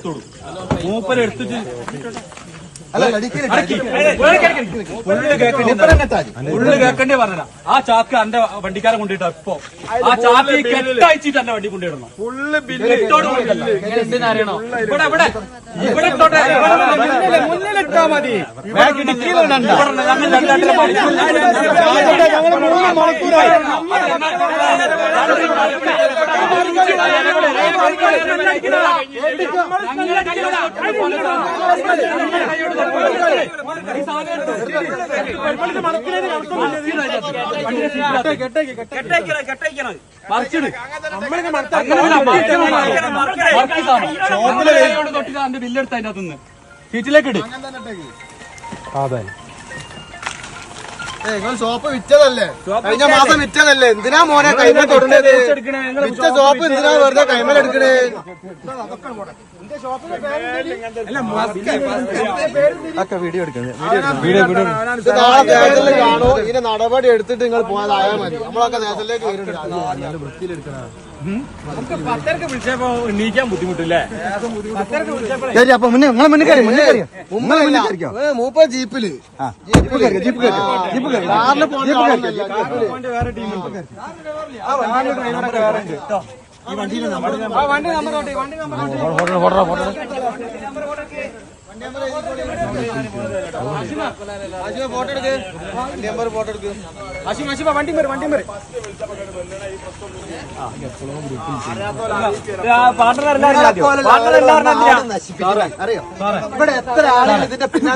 എടുത്തോളൂ. മൂപ്പര് എടുത്തിട്ട് ഉള്ളു കേക്കണ്ടേ പറഞ്ഞ ആ ചാക്ക് എന്റെ വണ്ടിക്കാരെ കൊണ്ടിട്ടാ ഇപ്പൊ ആ ചാക്ക് കെട്ടയച്ചിട്ട് എന്റെ വണ്ടി കൊണ്ടിടണം. ഫുള്ള് ബില്ലിട്ടോട് അറിയണോ? ഇവിടെ ഇവിടെ ഇവിടെ ഇട്ടോട്ടെ, മുന്നിലിട്ടാ മതി. തൊട്ടിട്ട് ബില്ലെടുത്ത അതിന്റെ അകത്തുനിന്ന് സീറ്റിലേക്ക് ഇട്. അതെ നിങ്ങൾ സോപ്പ് വിറ്റതല്ലേ, കഴിഞ്ഞ മാസം വിറ്റതല്ലേ, എന്തിനാ മോനെ കൈമ തൊടുന്നത്? വിറ്റ സോപ്പ് എന്തിനാ വെറുതെ കൈമൽ എടുക്കണേ? വീഡിയോ നാളെ കാണോ? ഇതിന്റെ നടപടി എടുത്തിട്ട് നിങ്ങൾ പോകാതായാൽ മതി. നമ്മളൊക്കെ നേരത്തിലേക്ക് വരുന്നുണ്ട്. വൃത്തിയിലെടുക്കണം. വിളിച്ചപ്പോ എണീക്കാൻ ബുദ്ധിമുട്ടില്ലേ? അപ്പൊ മൂപ്പ ജീപ്പില് വേറെ ടീമുണ്ട്. ഈ വണ്ടി നമ്പർ ഫോട്ടോ എടുക്ക്, വണ്ടി നമ്പർ ഫോട്ടോ എടുക്ക്. വണ്ടി അറിയോ ഇവിടെ എത്ര ആളുകൾ ഇതിന്റെ പിന്നാലെ